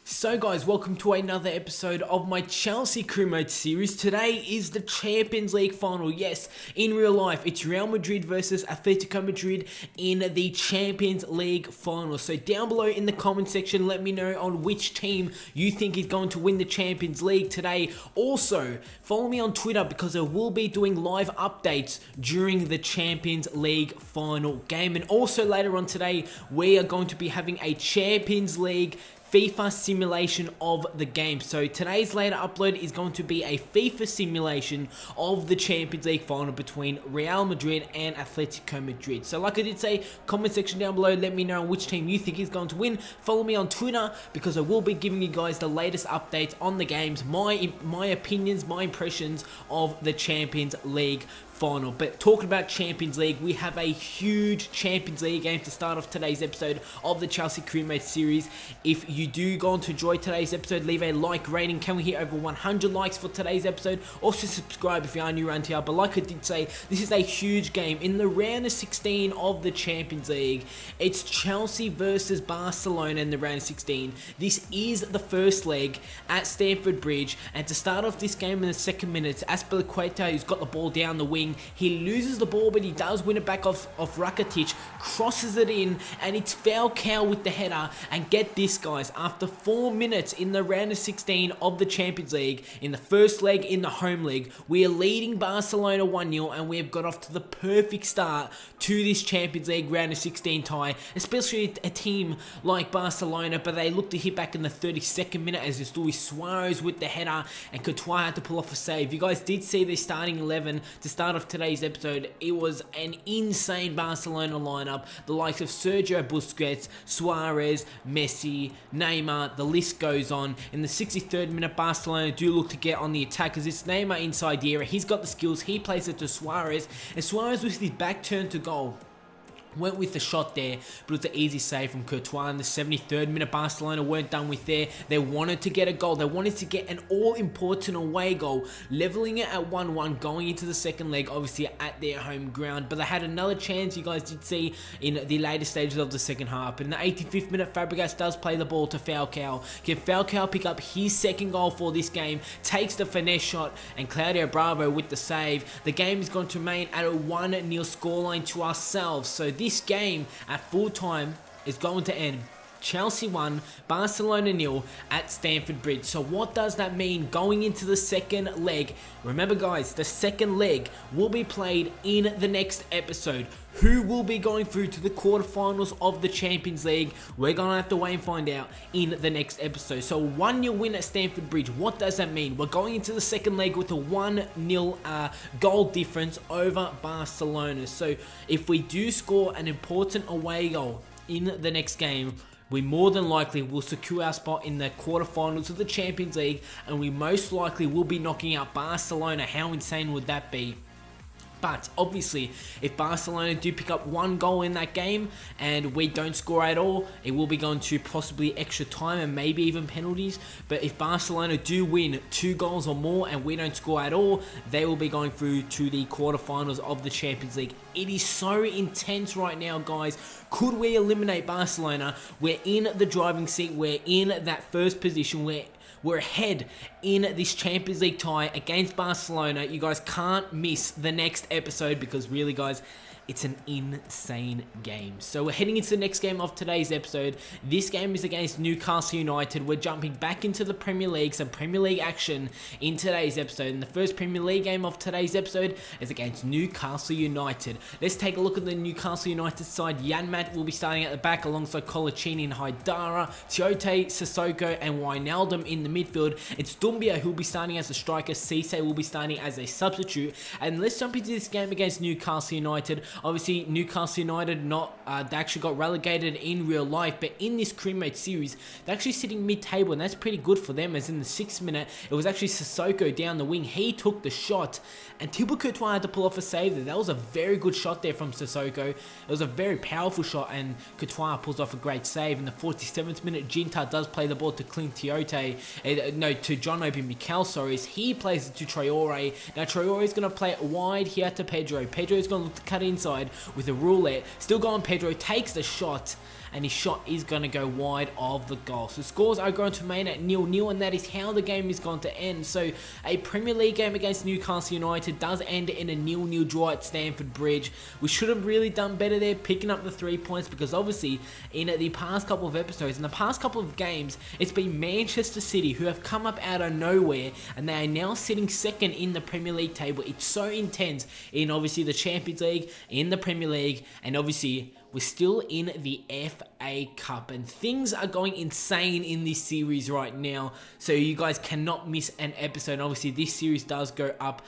So guys, welcome to another episode of my Chelsea Crew Mode series. Today is the Champions League final. Yes, in real life, it's Real Madrid versus Atletico Madrid in the Champions League final. So down below in the comment section, let me know on which team you think is going to win the Champions League today. Also, follow me on Twitter because I will be doing live updates during the Champions League final game. And also later on today, we are going to be having a Champions League FIFA simulation of the game. So today's later upload is going to be a FIFA simulation of the Champions League final between Real Madrid and Atletico Madrid. So like I did say, comment section down below, let me know which team you think is going to win. Follow me on Twitter because I will be giving you guys the latest updates on the games, my opinions, my impressions of the Champions League final. But talking about Champions League, we have a huge Champions League game to start off today's episode of the Chelsea Crewmate series. If you do go on to enjoy today's episode, leave a like rating. Can we hit over 100 likes for today's episode? Also subscribe if you are new around here. But like I did say, this is a huge game in the round of 16 of the Champions League. It's Chelsea versus Barcelona in the round of 16. This is the first leg at Stamford Bridge, and to start off this game in the second minute, Azpilicueta, who's got the ball down the wing, he loses the ball, but he does win it back off Rakitic, crosses it in, and it's Falcao with the header. And get this, guys, after 4 minutes in the round of 16 of the Champions League, in the first leg in the home league, we are leading Barcelona 1-0, and we have got off to the perfect start to this Champions League round of 16 tie, especially a team like Barcelona. But they looked to hit back in the 32nd minute as it's Luis Suarez with the header, and Courtois had to pull off a save. You guys did see the starting 11 to start off today's episode. It was an insane Barcelona lineup. The likes of Sergio Busquets, Suarez, Messi, Neymar, the list goes on. In the 63rd minute, Barcelona do look to get on the attack as it's Neymar inside the area. He's got the skills. He plays it to Suarez, and Suarez with his back turned to goal went with the shot there, but it was an easy save from Courtois. In the 73rd minute, Barcelona weren't done with there. They wanted to get a goal. They wanted to get an all-important away goal, leveling it at 1-1, going into the second leg, obviously at their home ground. But they had another chance, you guys did see, in the later stages of the second half. But in the 85th minute, Fabregas does play the ball to Falcao. Can Falcao pick up his second goal for this game, takes the finesse shot, and Claudio Bravo with the save. The game is going to remain at a 1-0 scoreline to ourselves. So this game at full time is going to end Chelsea 1, Barcelona 0 at Stamford Bridge. So what does that mean going into the second leg? Remember guys, the second leg will be played in the next episode. Who will be going through to the quarterfinals of the Champions League? We're going to have to wait and find out in the next episode. So 1-0 win at Stamford Bridge. What does that mean? We're going into the second leg with a 1-0 goal difference over Barcelona. So if we do score an important away goal in the next game, we more than likely will secure our spot in the quarterfinals of the Champions League, and we most likely will be knocking out Barcelona. How insane would that be? But obviously, if Barcelona do pick up one goal in that game and we don't score at all, it will be going to possibly extra time and maybe even penalties. But if Barcelona do win 2 goals or more and we don't score at all, they will be going through to the quarterfinals of the Champions League. It is so intense right now, guys. Could we eliminate Barcelona? We're in the driving seat. We're in that first position. We're ahead in this Champions League tie against Barcelona. You guys can't miss the next episode because really, guys, it's an insane game. So we're heading into the next game of today's episode. This game is against Newcastle United. We're jumping back into the Premier League, some Premier League action in today's episode. And the first Premier League game of today's episode is against Newcastle United. Let's take a look at the Newcastle United side. Janmat will be starting at the back alongside Colaccini and Haidara, Tiote, Sissoko, and Wijnaldum in the midfield. It's Doumbia who will be starting as a striker. Cisse will be starting as a substitute. And let's jump into this game against Newcastle United. Obviously, Newcastle United they actually got relegated in real life, but in this Crewmate series, they're actually sitting mid-table, and that's pretty good for them, as in the 6th minute, it was actually Sissoko down the wing. He took the shot, and Thibaut Courtois had to pull off a save there. That was a very good shot there from Sissoko. It was a very powerful shot, and Courtois pulls off a great save. In the 47th minute, Ginta does play the ball to Clint Tiote, to John Obi Mikel, sorry, as he plays it to Traore. Now, Traore is going to play it wide here to Pedro. Pedro is going to look to cut inside with a roulette. Still going, Pedro takes the shot, and his shot is going to go wide of the goal. So scores are going to remain at 0-0, and that is how the game is going to end. So a Premier League game against Newcastle United does end in a 0-0 draw at Stamford Bridge. We should have really done better there, picking up the 3 points, because obviously in the past couple of episodes, in the past couple of games, it's been Manchester City who have come up out of nowhere, and they are now sitting second in the Premier League table. It's so intense in obviously the Champions League, in the Premier League, and obviously we're still in the FA Cup, and things are going insane in this series right now, so you guys cannot miss an episode. Obviously this series does go up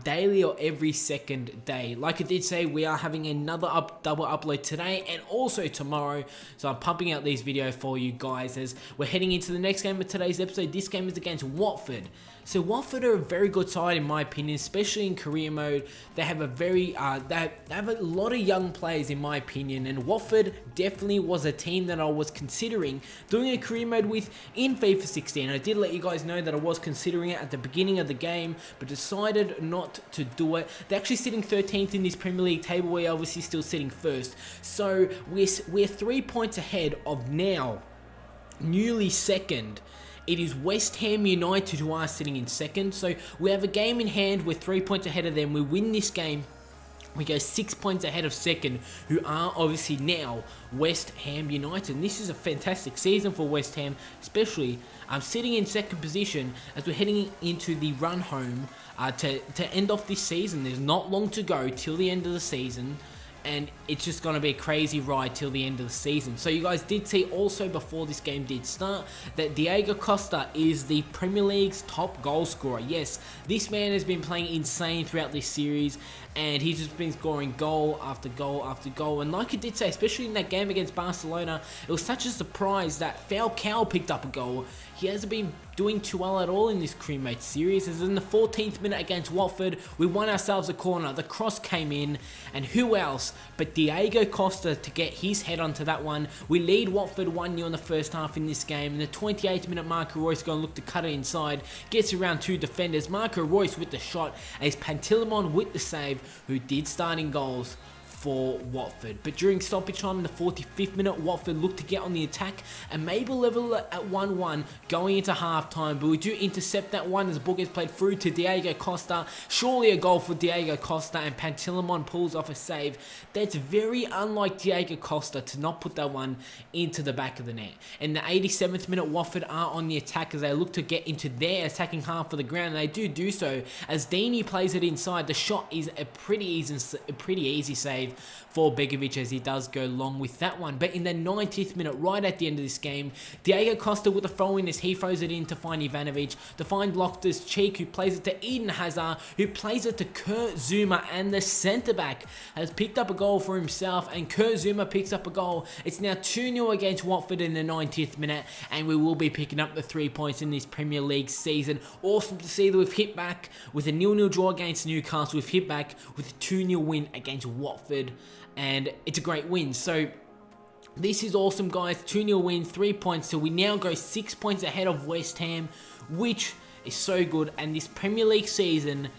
daily or every second day. Like I did say, we are having another double upload today and also tomorrow, so I'm pumping out these videos for you guys as we're heading into the next game of today's episode. This game is against Watford. So Watford are a very good side in my opinion, especially in career mode. They have a very they have a lot of young players in my opinion, and Watford definitely was a team that I was considering doing a career mode with in FIFA 16. I did let you guys know that I was considering it at the beginning of the game, but decided not to do it. They're actually sitting 13th in this Premier League table. We're obviously still sitting first, so we're 3 points ahead of now newly second. It is West Ham United who are sitting in second. So we have a game in hand. We're 3 points ahead of them. We win this game, we go 6 points ahead of second, who are obviously now West Ham United. And this is a fantastic season for West Ham, especially sitting in second position as we're heading into the run home to end off this season. There's not long to go till the end of the season, and it's just going to be a crazy ride till the end of the season. So you guys did see also before this game did start that Diego Costa is the Premier League's top goal scorer. Yes, this man has been playing insane throughout this series, and he's just been scoring goal after goal after goal. And like I did say, especially in that game against Barcelona, it was such a surprise that Falcao picked up a goal. He hasn't been doing too well at all in this crewmate series. As in the 14th minute against Watford, we won ourselves a corner. The cross came in, and who else but Diego Costa to get his head onto that one. We lead Watford 1-0 in the first half in this game. In the 28th minute, Marco Reus going to look to cut it inside. Gets around 2 defenders. Marco Reus with the shot, as Pantilimon with the save, who did start in goals for Watford. But during stoppage time in the 45th minute, Watford looked to get on the attack and maybe level at 1-1 going into half time, but we do intercept that one as the ball gets played through to Diego Costa. Surely a goal for Diego Costa, and Pantilimon pulls off a save. That's very unlike Diego Costa to not put that one into the back of the net. In the 87th minute, Watford are on the attack as they look to get into their attacking half of the ground, and they do so as Deeney plays it inside. The shot is a pretty easy save for Begovic as he does go long with that one. But in the 90th minute, right at the end of this game, Diego Costa with the throw in as he throws it in to find Ivanovic, to find Loftus-Cheek, who plays it to Eden Hazard, who plays it to Kurt Zuma, and the centre-back has picked up a goal for himself, and Kurt Zuma picks up a goal. It's now 2-0 against Watford in the 90th minute, and we will be picking up the 3 points in this Premier League season. Awesome to see that we've hit back with a 0-0 draw against Newcastle. We've hit back with a 2-0 win against Watford, and it's a great win. So this is awesome, guys. 2-0 win, 3 points, so we now go 6 points ahead of West Ham, which is so good. And this Premier League season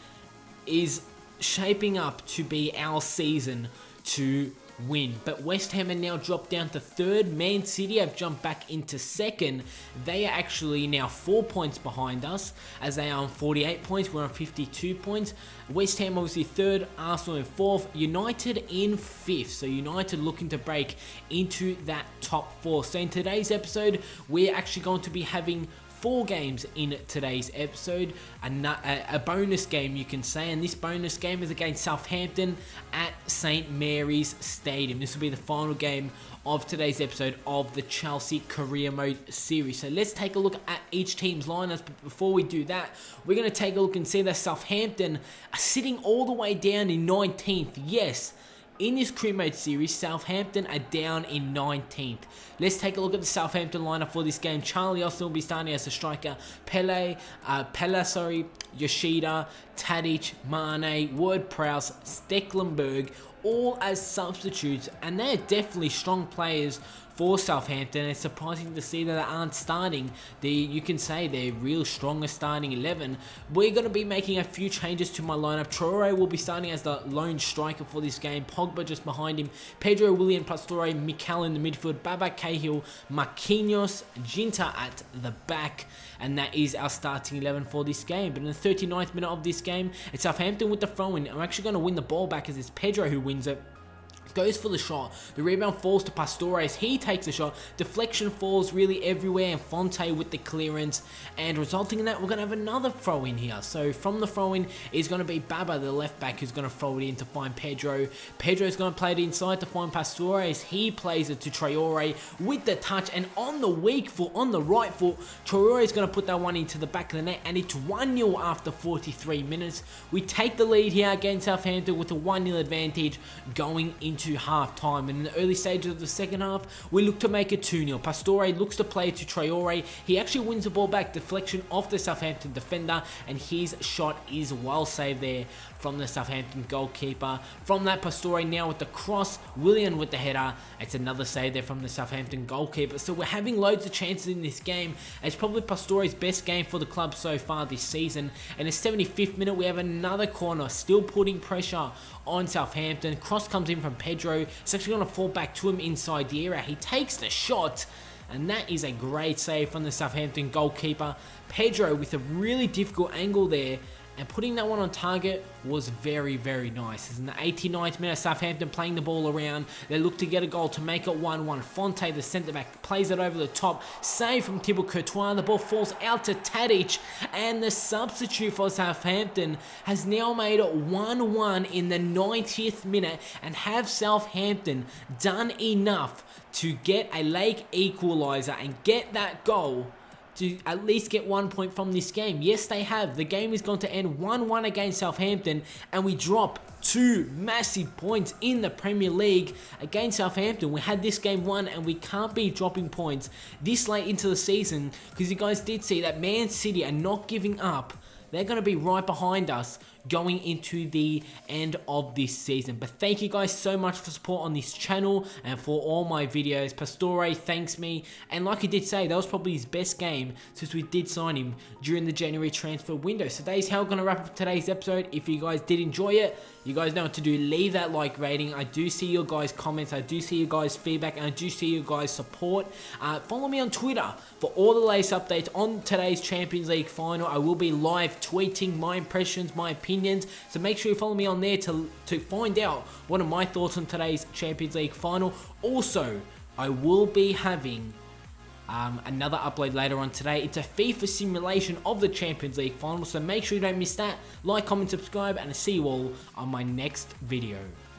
is shaping up to be our season to win. But West Ham are now dropped down to third. Man City have jumped back into second. They are actually now 4 points behind us, as they are on 48 points. We're on 52 points. West Ham obviously third, Arsenal in fourth, United in fifth. So United looking to break into that top four. So in today's episode, we're actually going to be having 4 games in today's episode, a bonus game you can say, and this bonus game is against Southampton at St Mary's Stadium. This will be the final game of today's episode of the Chelsea Career Mode series. So let's take a look at each team's lineups, but before we do that, we're going to take a look and see that Southampton are sitting all the way down in 19th. Yes, in this Career Mode series, Southampton are down in 19th. Let's take a look at the Southampton lineup for this game. Charlie Austin will be starting as a striker. Yoshida, Tadic, Mane, Ward-Prowse, Stecklenburg, all as substitutes, and they're definitely strong players for Southampton. It's surprising to see that they aren't starting you can say their real strongest starting 11. We're going to be making a few changes to my lineup. Traore will be starting as the lone striker for this game. Pogba just behind him. Pedro, Willian, Pastore, Mikel in the midfield. Babak, Cahill, Marquinhos, Ginta at the back. And that is our starting 11 for this game. But in the 39th minute of this game, it's Southampton with the throw-in. I'm actually going to win the ball back as it's Pedro who wins it. Goes for the shot. The rebound falls to Pastore as he takes the shot. Deflection falls really everywhere, and Fonte with the clearance, and resulting in that we're going to have another throw in here. So from the throw in is going to be Baba, the left back, who's going to throw it in to find Pedro. Pedro's going to play it inside to find Pastore as he plays it to Traore with the touch, and on the weak foot, on the right foot, Traore is going to put that one into the back of the net, and it's 1-0 after 43 minutes. We take the lead here against Southampton with a 1-0 advantage going into half time, and in the early stages of the second half we look to make it 2-0. Pastore looks to play to Traore. He actually wins the ball back, deflection off the Southampton defender, and his shot is well saved there from the Southampton goalkeeper. From that, Pastore now with the cross, Willian with the header. It's another save there from the Southampton goalkeeper. So we're having loads of chances in this game. It's probably Pastore's best game for the club so far this season. In the 75th minute we have another corner, still putting pressure on Southampton. Cross comes in from Pedro. It's actually going to fall back to him inside the area. He takes the shot, and that is a great save from the Southampton goalkeeper. Pedro with a really difficult angle there, and putting that one on target was very, very nice. It's in the 89th minute, Southampton playing the ball around. They look to get a goal to make it 1-1. Fonte, the centre-back, plays it over the top. Save from Thibaut Courtois. The ball falls out to Tadic, and the substitute for Southampton has now made it 1-1 in the 90th minute, and have Southampton done enough to get a late equaliser and get that goal to at least get 1 point from this game? Yes, they have. The game is going to end 1-1 against Southampton, and we drop 2 massive points in the Premier League against Southampton. We had this game won, and we can't be dropping points this late into the season, because you guys did see that Man City are not giving up. They're going to be right behind us going into the end of this season. But thank you guys so much for support on this channel and for all my videos. Pastore thanks me, and like he did say, that was probably his best game since we did sign him during the January transfer window. So that is how I'm going to wrap up today's episode. If you guys did enjoy it, you guys know what to do. Leave that like rating. I do see your guys' comments, I do see your guys' feedback, and I do see your guys' support. Follow me on Twitter for all the latest updates on today's Champions League final. I will be live tweeting my impressions, my opinions, so make sure you follow me on there to find out what are my thoughts on today's Champions League final. Also, I will be having another upload later on today. It's a FIFA simulation of the Champions League final, so make sure you don't miss that. Like, comment, subscribe, and I'll see you all on my next video.